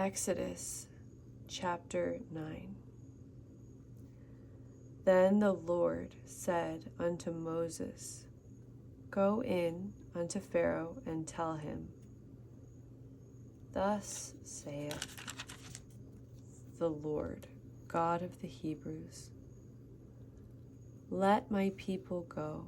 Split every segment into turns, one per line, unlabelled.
Exodus chapter 9. Then the Lord said unto Moses, Go in unto Pharaoh and tell him, Thus saith the Lord, God of the Hebrews, Let my people go,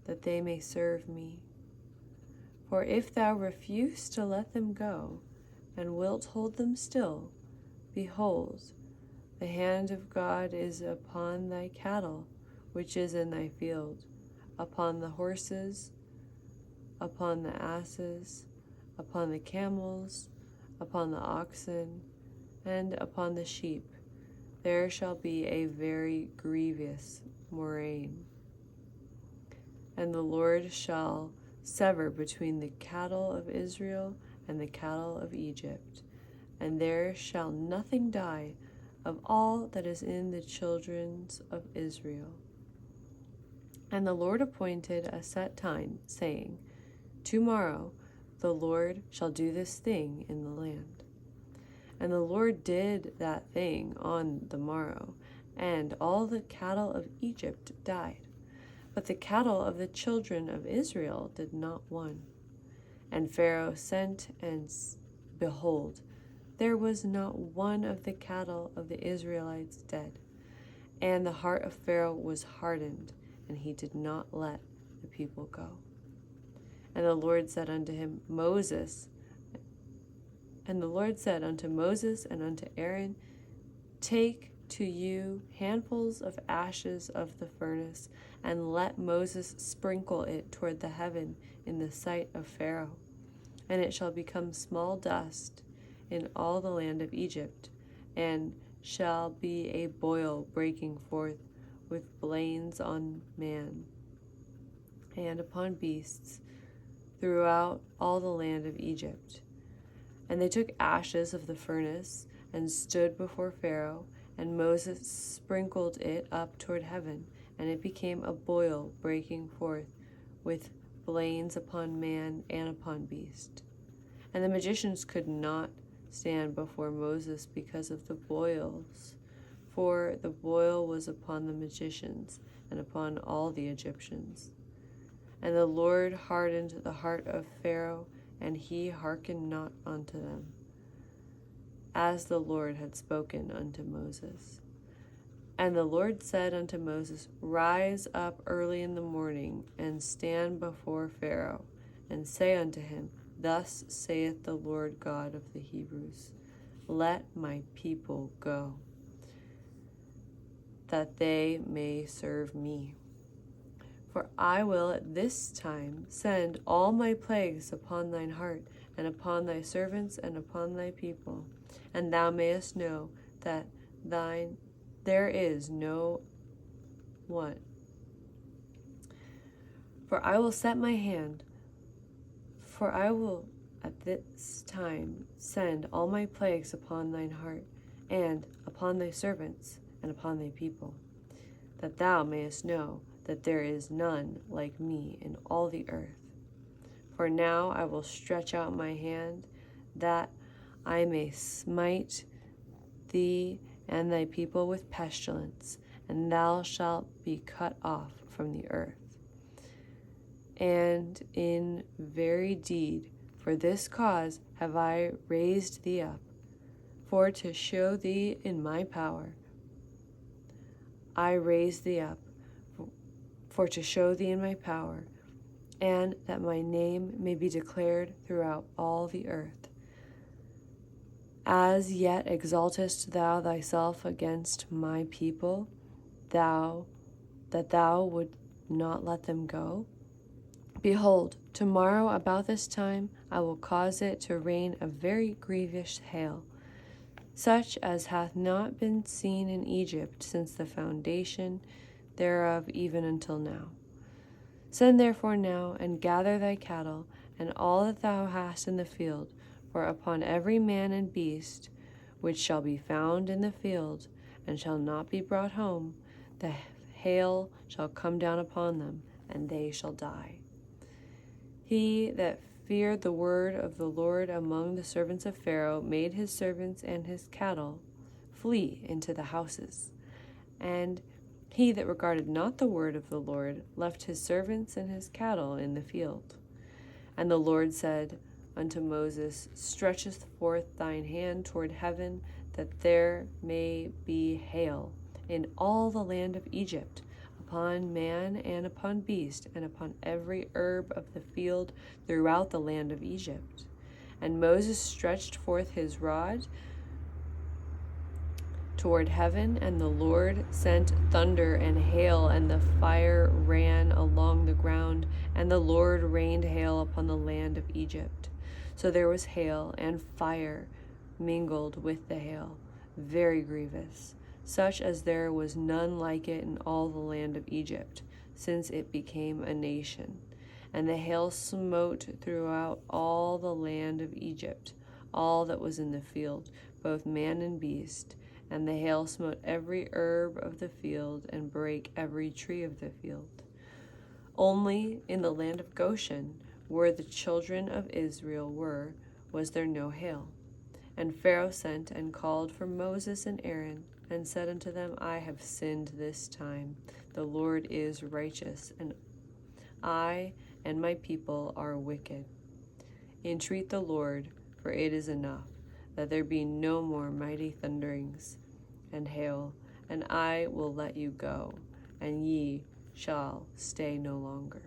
that they may serve me. For if thou refuse to let them go, and wilt hold them still, behold, the hand of God is upon thy cattle, which is in thy field, upon the horses, upon the asses, upon the camels, upon the oxen, and upon the sheep. There shall be a very grievous murrain. And the Lord shall sever between the cattle of Israel and the cattle of Egypt, and there shall nothing die of all that is in the children of Israel. And the Lord appointed a set time, saying, Tomorrow the Lord shall do this thing in the land. And the Lord did that thing on the morrow, and all the cattle of Egypt died. But the cattle of the children of Israel did not one. And Pharaoh sent, and behold, there was not one of the cattle of the Israelites dead. And the heart of Pharaoh was hardened, and he did not let the people go. And the Lord said unto Moses and unto Aaron, Take to you handfuls of ashes of the furnace, and let Moses sprinkle it toward the heaven in the sight of Pharaoh. And it shall become small dust in all the land of Egypt, and shall be a boil breaking forth with blains on man and upon beasts throughout all the land of Egypt. And they took ashes of the furnace and stood before Pharaoh, and Moses sprinkled it up toward heaven, and it became a boil breaking forth with blains upon man and upon beast. And the magicians could not stand before Moses because of the boils, for the boil was upon the magicians and upon all the Egyptians. And the Lord hardened the heart of Pharaoh, and he hearkened not unto them, as the Lord had spoken unto Moses. And the Lord said unto Moses, Rise up early in the morning, and stand before Pharaoh, and say unto him, Thus saith the Lord God of the Hebrews, Let my people go, that they may serve me. For I will at this time send all my plagues upon thine heart, and upon thy servants, and upon thy people, and thou mayest know that there is no one. For I will at this time send all my plagues upon thine heart, and upon thy servants, and upon thy people, that thou mayest know that there is none like me in all the earth. For now I will stretch out my hand, that I may smite thee and thy people with pestilence, and thou shalt be cut off from the earth. And in very deed, for this cause have I raised thee up, for to show thee in my power. I raised thee up, for to show thee in my power, and that my name may be declared throughout all the earth. As yet exaltest thou thyself against my people, that thou would not let them go? Behold, tomorrow about this time I will cause it to rain a very grievous hail, such as hath not been seen in Egypt since the foundation thereof even until now. Send therefore now, and gather thy cattle, and all that thou hast in the field, for upon every man and beast which shall be found in the field, and shall not be brought home, the hail shall come down upon them, and they shall die. He that feared the word of the Lord among the servants of Pharaoh made his servants and his cattle flee into the houses. And he that regarded not the word of the Lord left his servants and his cattle in the field. And the Lord said unto Moses, Stretcheth forth thine hand toward heaven, that there may be hail in all the land of Egypt, upon man and upon beast, and upon every herb of the field throughout the land of Egypt. And Moses stretched forth his rod toward heaven, and the Lord sent thunder and hail, and the fire ran along the ground, and the Lord rained hail upon the land of Egypt. So there was hail and fire mingled with the hail, very grievous, such as there was none like it in all the land of Egypt, since it became a nation. And the hail smote throughout all the land of Egypt, all that was in the field, both man and beast. And the hail smote every herb of the field, and brake every tree of the field. Only in the land of Goshen, where the children of Israel were, was there no hail. And Pharaoh sent and called for Moses and Aaron, and said unto them, I have sinned this time. The Lord is righteous, and I and my people are wicked. Entreat the Lord, for it is enough, that there be no more mighty thunderings and hail, and I will let you go, and ye shall stay no longer.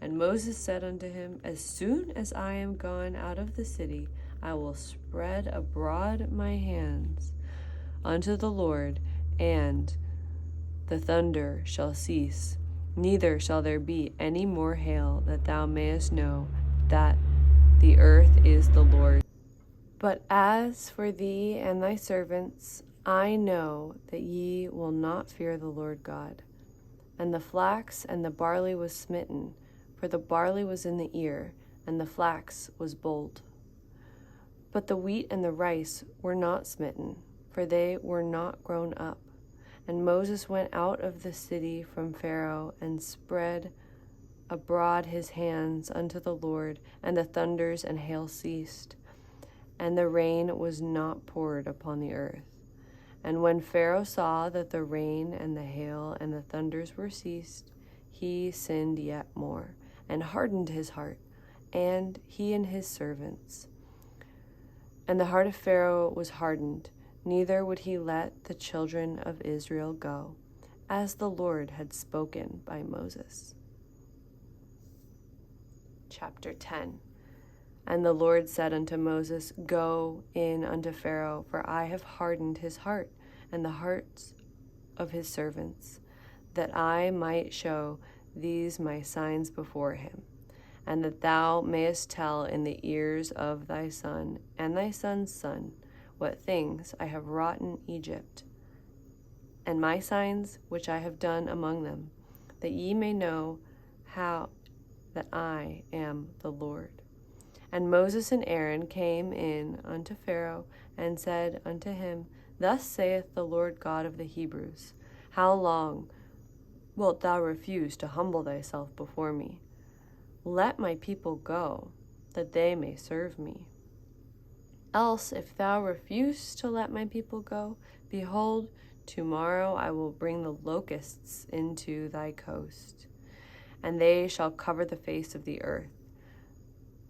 And Moses said unto him, As soon as I am gone out of the city, I will spread abroad my hands unto the Lord, and the thunder shall cease, neither shall there be any more hail, that thou mayest know that the earth is the Lord. But as for thee and thy servants, I know that ye will not fear the Lord God. And the flax and the barley was smitten, for the barley was in the ear, and the flax was bold. But the wheat and the rice were not smitten, for they were not grown up. And Moses went out of the city from Pharaoh, and spread abroad his hands unto the Lord, and the thunders and hail ceased, and the rain was not poured upon the earth. And when Pharaoh saw that the rain and the hail and the thunders were ceased, he sinned yet more, and hardened his heart, and he and his servants. And the heart of Pharaoh was hardened, neither would he let the children of Israel go, as the Lord had spoken by Moses. Chapter 10. And the Lord said unto Moses, Go in unto Pharaoh, for I have hardened his heart, and the hearts of his servants, that I might show these my signs before him, and that thou mayest tell in the ears of thy son and thy son's son what things I have wrought in Egypt, and my signs which I have done among them, that ye may know how that I am the Lord. And Moses and Aaron came in unto Pharaoh, and said unto him, Thus saith the Lord God of the Hebrews, How long wilt thou refuse to humble thyself before me? Let my people go, that they may serve me. Else, if thou refuse to let my people go, behold, tomorrow I will bring the locusts into thy coast, and they shall cover the face of the earth,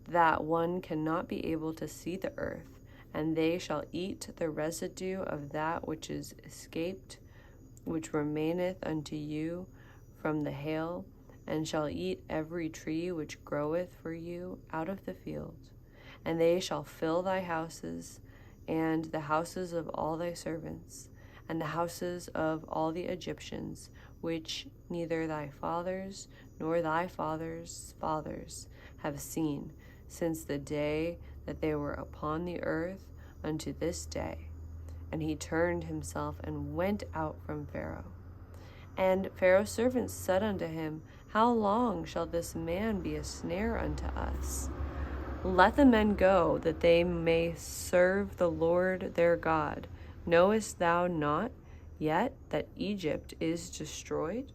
that one cannot be able to see the earth, and they shall eat the residue of that which is escaped, which remaineth unto you from the hail, and shall eat every tree which groweth for you out of the field. And they shall fill thy houses, and the houses of all thy servants, and the houses of all the Egyptians, which neither thy fathers nor thy fathers' fathers have seen, since the day that they were upon the earth unto this day. And he turned himself and went out from Pharaoh. And Pharaoh's servants said unto him, How long shall this man be a snare unto us? Let the men go, that they may serve the Lord their God. Knowest thou not yet that Egypt is destroyed?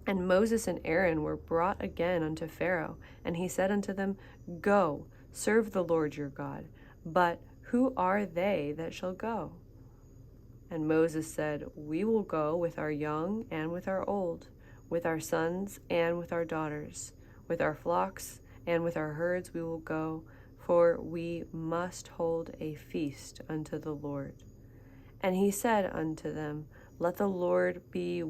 And Moses and Aaron were brought again unto Pharaoh, and he said unto them, Go, serve the Lord your God. But who are they that shall go? And Moses said, We will go with our young and with our old, with our sons and with our daughters, with our flocks and with our herds we will go, for we must hold a feast unto the Lord. And he said unto them, Let the Lord be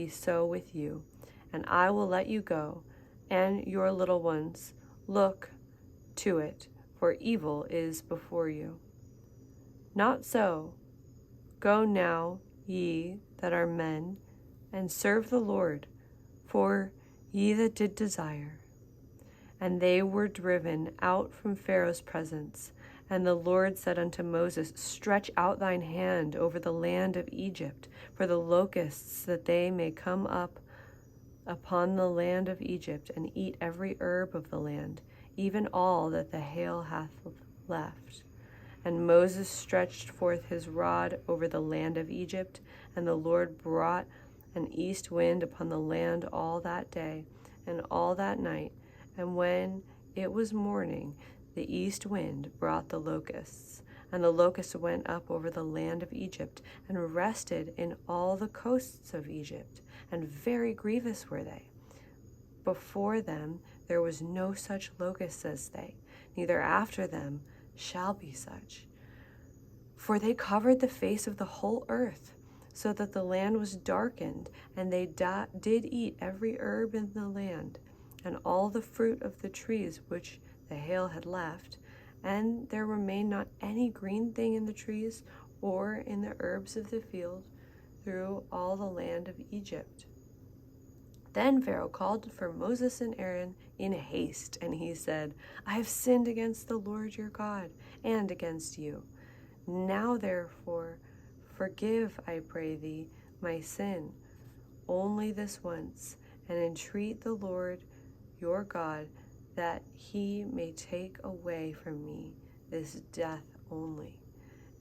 so with you, and I will let you go, and your little ones. Look to it, for evil is before you. Not so. Go now, ye that are men, and serve the Lord, for ye that did desire. And they were driven out from Pharaoh's presence. And the Lord said unto Moses, Stretch out thine hand over the land of Egypt, for the locusts, that they may come up upon the land of Egypt, and eat every herb of the land, even all that the hail hath left. And Moses stretched forth his rod over the land of Egypt, and the Lord brought an east wind upon the land all that day and all that night. And when it was morning, the east wind brought the locusts. And the locusts went up over the land of Egypt, and rested in all the coasts of Egypt, and very grievous were they. Before them there was no such locust as they, neither after them shall be such. For they covered the face of the whole earth, so that the land was darkened, and they did eat every herb in the land, and all the fruit of the trees which the hail had left, and there remained not any green thing in the trees or in the herbs of the field through all the land of Egypt. Then Pharaoh called for Moses and Aaron in haste, and he said, I have sinned against the Lord your God, and against you. Now therefore forgive, I pray thee, my sin, only this once, and entreat the Lord your God, that he may take away from me this death only.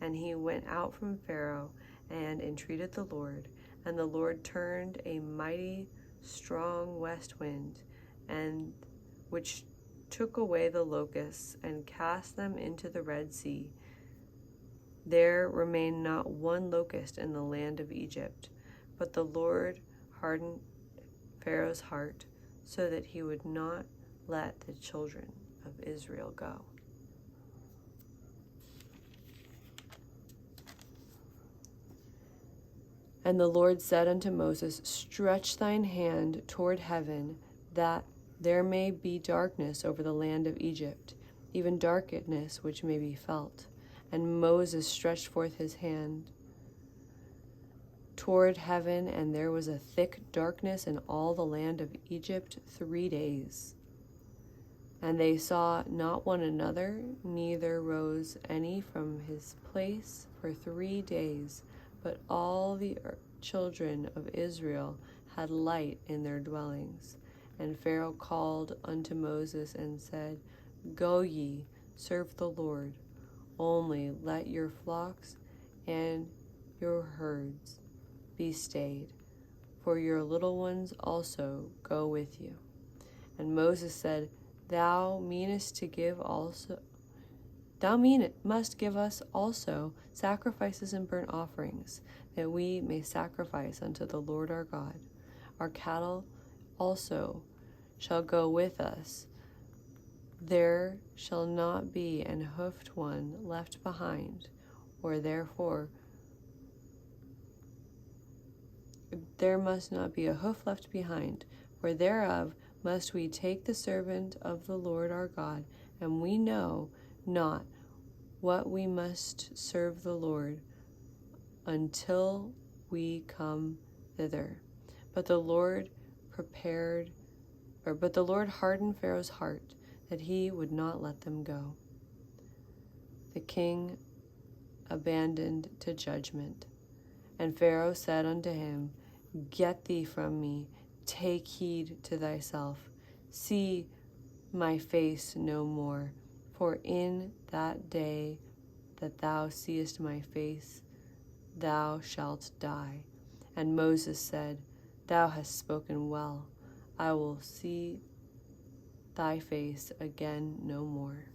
And he went out from Pharaoh and entreated the Lord, and the Lord turned a mighty strong west wind, and which took away the locusts and cast them into the Red Sea. There remained not one locust in the land of Egypt, but the Lord hardened Pharaoh's heart, so that he would not let the children of Israel go. And the Lord said unto Moses, Stretch thine hand toward heaven, that there may be darkness over the land of Egypt, even darkness which may be felt. And Moses stretched forth his hand toward heaven, and there was a thick darkness in all the land of Egypt 3 days. And they saw not one another, neither rose any from his place for 3 days. But all the children of Israel had light in their dwellings. And Pharaoh called unto Moses and said, Go ye, serve the Lord, only let your flocks and your herds be stayed, for your little ones also go with you. And Moses said, Thou must give us also sacrifices and burnt offerings, that we may sacrifice unto the Lord our God. Our cattle also shall go with us. There shall not be an hoofed one left behind, or therefore there must not be a hoof left behind, for thereof must we take the servant of the Lord our God, and we know not what we must serve the Lord until we come thither. But the Lord hardened Pharaoh's heart, that he would not let them go. The king abandoned to judgment. And Pharaoh said unto him, Get thee from me, take heed to thyself, see my face no more, for in that day that thou seest my face, thou shalt die. And Moses said, Thou hast spoken well. I will see thy face again no more.